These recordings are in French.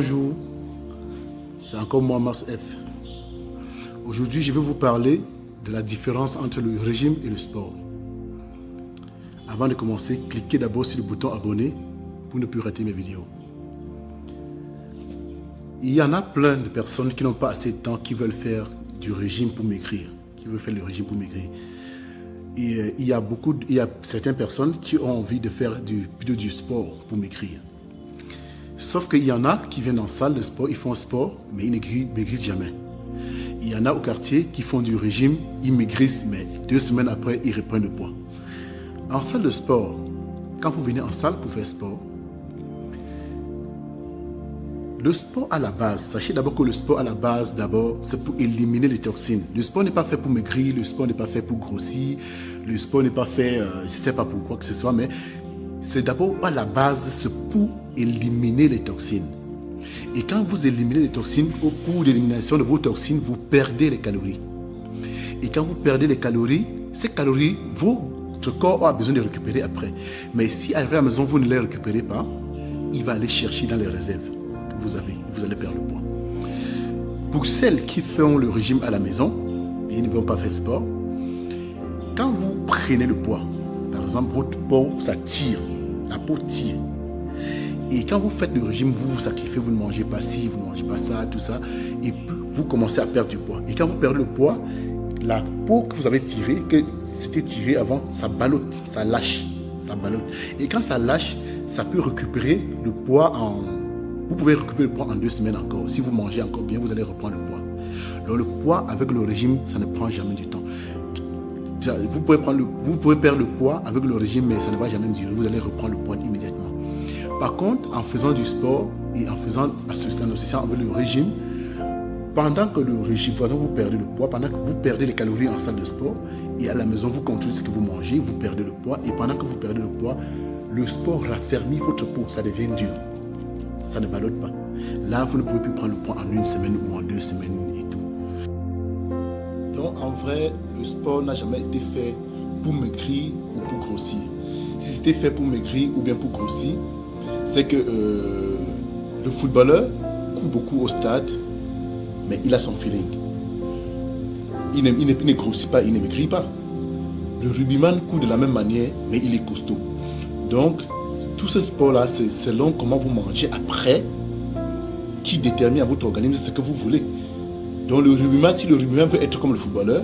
Bonjour, c'est encore moi Mars F. Aujourd'hui, je vais vous parler de la différence entre le régime et le sport. Avant de commencer, cliquez d'abord sur le bouton abonner pour ne plus rater mes vidéos. Il y en a plein de personnes qui n'ont pas assez de temps, qui veulent faire du régime pour maigrir, Et il y a certaines personnes qui ont envie de faire plutôt du sport pour maigrir. Sauf qu'il y en a qui viennent en salle de sport, ils font sport, mais ils ne maigrissent jamais. Il y en a au quartier qui font du régime, ils maigrissent, mais 2 semaines après, ils reprennent le poids. En salle de sport, quand vous venez en salle pour faire sport, le sport à la base, sachez d'abord que le sport à la base, c'est pour éliminer les toxines. Le sport n'est pas fait pour maigrir, le sport n'est pas fait pour grossir, le sport n'est pas fait, je ne sais pas pour quoi que ce soit, mais c'est d'abord à la base, c'est pour éliminer les toxines. Et quand vous éliminez les toxines, au cours de l'élimination de vos toxines, vous perdez les calories. Et quand vous perdez les calories, ces calories, votre corps a besoin de les récupérer après. Mais si arrivé à la maison, vous ne les récupérez pas, il va aller chercher dans les réserves que vous avez et vous allez perdre le poids. Pour celles qui font le régime à la maison et ils ne vont pas faire sport, quand vous prenez le poids, par exemple, votre peau, ça tire, la peau tire. Et quand vous faites le régime, vous vous sacrifiez, vous ne mangez pas ci, vous ne mangez pas ça, tout ça, et puis vous commencez à perdre du poids. Et quand vous perdez le poids, la peau que vous avez tirée, que c'était tiré avant, ça ballotte, ça lâche, ça ballotte. Et quand ça lâche, ça peut récupérer le poids Vous pouvez récupérer le poids en 2 semaines encore. Si vous mangez encore bien, vous allez reprendre le poids. Donc le poids avec le régime, ça ne prend jamais du temps. Vous pouvez perdre le poids avec le régime, mais ça ne va jamais durer. Vous allez reprendre le poids immédiatement. Par contre, en faisant du sport et en associant avec le régime, pendant que vous perdez le poids, pendant que vous perdez les calories en salle de sport, et à la maison, vous contrôlez ce que vous mangez, vous perdez le poids, et pendant que vous perdez le poids, le sport raffermit votre peau, ça devient dur. Ça ne ballotte pas. Là, vous ne pouvez plus prendre le poids en 1 semaine ou en 2 semaines et tout. Donc, en vrai, le sport n'a jamais été fait pour maigrir ou pour grossir. Si c'était fait pour maigrir ou bien pour grossir, c'est que le footballeur court beaucoup au stade, mais il a son feeling. Il ne grossit pas, il ne maigrit pas. Le rugbyman court de la même manière, mais il est costaud. Donc, tout ce sport-là, c'est selon comment vous mangez après qui détermine à votre organisme ce que vous voulez. Donc, le rugbyman, si le rugbyman veut être comme le footballeur,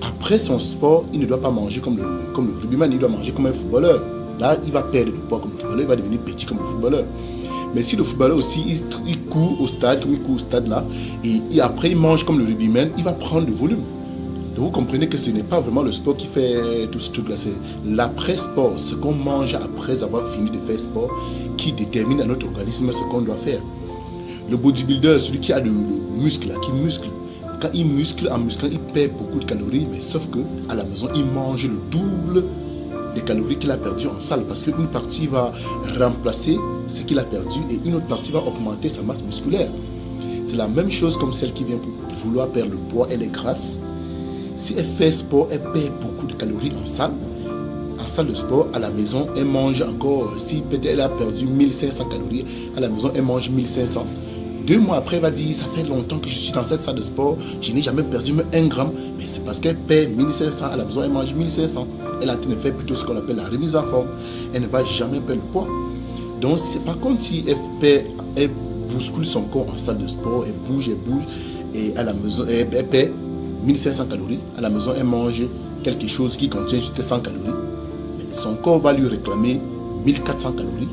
après son sport, il ne doit pas manger comme le rugbyman, il doit manger comme un footballeur. Là, il va perdre du poids comme le footballeur, il va devenir petit comme le footballeur. Mais si le footballeur aussi, il court au stade, comme il court au stade là, et après il mange comme le rugbyman, il va prendre le volume. Donc vous comprenez que ce n'est pas vraiment le sport qui fait tout ce truc-là, c'est l'après-sport, ce qu'on mange après avoir fini de faire sport, qui détermine à notre organisme ce qu'on doit faire. Le bodybuilder, celui qui a le muscle, qui muscle, quand il muscle, en musclant, il perd beaucoup de calories, mais sauf que à la maison, il mange le double des calories qu'il a perdu en salle, parce qu'une partie va remplacer ce qu'il a perdu et une autre partie va augmenter sa masse musculaire. C'est la même chose comme celle qui vient pour vouloir perdre le poids, elle est grasse. Si elle fait sport, elle perd beaucoup de calories en salle de sport. À la maison, elle mange encore, si peut-être elle a perdu 1500 calories, à la maison, elle mange 1500. 2 mois après, elle va dire, ça fait longtemps que je suis dans cette salle de sport, je n'ai jamais perdu même 1 gramme, mais c'est parce qu'elle perd 1500, à la maison, elle mange 1500. Elle est en train de faire plutôt ce qu'on appelle la remise en forme. Elle ne va jamais perdre le poids. Donc, par contre, si elle bouscule son corps en salle de sport, elle bouge, et à la maison, elle perd 1500 calories. À la maison, elle mange quelque chose qui contient juste 100 calories. Mais son corps va lui réclamer 1400 calories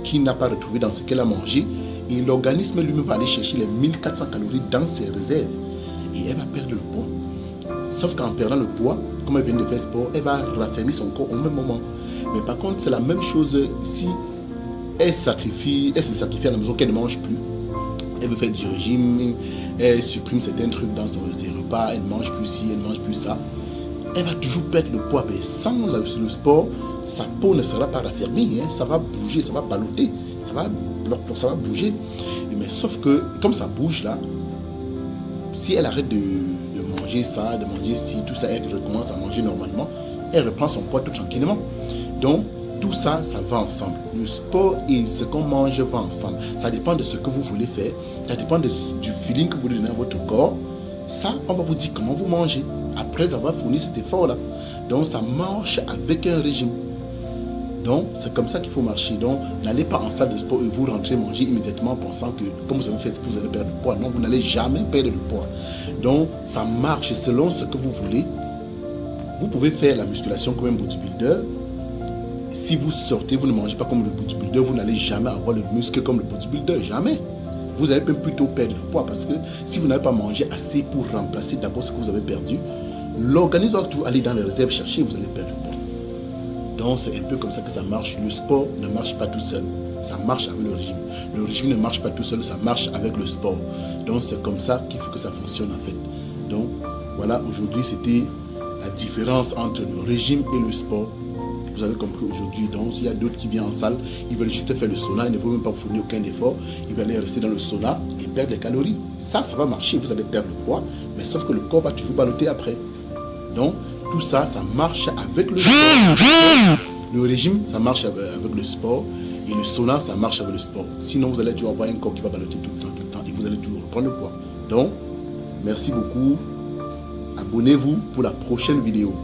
qu'il n'a pas retrouvé dans ce qu'elle a mangé. Et l'organisme lui-même va aller chercher les 1400 calories dans ses réserves. Et elle va perdre le poids. Sauf qu'en perdant le poids, comme elle vient de faire sport, elle va raffermir son corps au même moment. Mais par contre, c'est la même chose si elle se sacrifie à la maison, qu'elle ne mange plus. Elle veut faire du régime, elle supprime certains trucs dans ses repas, elle ne mange plus ci, elle ne mange plus ça. Elle va toujours perdre le poids. Mais sans le sport, sa peau ne sera pas raffermie, ça va bouger, ça va balloter, ça va bouger. Mais sauf que, comme ça bouge là, si elle arrête de manger ça, de manger ci, tout ça, elle recommence à manger normalement, elle reprend son poids tout tranquillement. Donc, Tout ça, ça va ensemble. Le sport et ce qu'on mange va ensemble. Ça dépend de ce que vous voulez faire. Ça dépend du feeling que vous voulez donner à votre corps. Ça, on va vous dire comment vous mangez après avoir fourni cet effort-là. Donc, ça marche avec un régime. Donc, c'est comme ça qu'il faut marcher. Donc, n'allez pas en salle de sport et vous rentrez manger immédiatement en pensant que, comme vous avez fait, vous allez perdre du poids. Non, vous n'allez jamais perdre du poids. Donc, ça marche selon ce que vous voulez. Vous pouvez faire la musculation comme un bodybuilder. Si vous sortez, vous ne mangez pas comme le bodybuilder, vous n'allez jamais avoir le muscle comme le bodybuilder. Jamais. Vous allez même plutôt perdre du poids parce que si vous n'avez pas mangé assez pour remplacer d'abord ce que vous avez perdu, l'organisme va toujours aller dans les réserves chercher et vous allez perdre du poids. Donc, c'est un peu comme ça que ça marche. Le sport ne marche pas tout seul. Ça marche avec le régime. Le régime ne marche pas tout seul, ça marche avec le sport. Donc, c'est comme ça qu'il faut que ça fonctionne en fait. Donc, voilà, aujourd'hui, c'était la différence entre le régime et le sport. Vous avez compris aujourd'hui. Donc, s'il y a d'autres qui viennent en salle, ils veulent juste faire le sauna, ils ne veulent même pas fournir aucun effort. Ils veulent aller rester dans le sauna et perdre les calories. Ça va marcher. Vous allez perdre le poids, mais sauf que le corps va toujours balloter après. Donc, tout ça, ça marche avec le sport. Le régime, ça marche avec le sport. Et le sauna, ça marche avec le sport. Sinon, vous allez toujours avoir un corps qui va balloter tout le temps, et vous allez toujours reprendre le poids. Donc, merci beaucoup. Abonnez-vous pour la prochaine vidéo.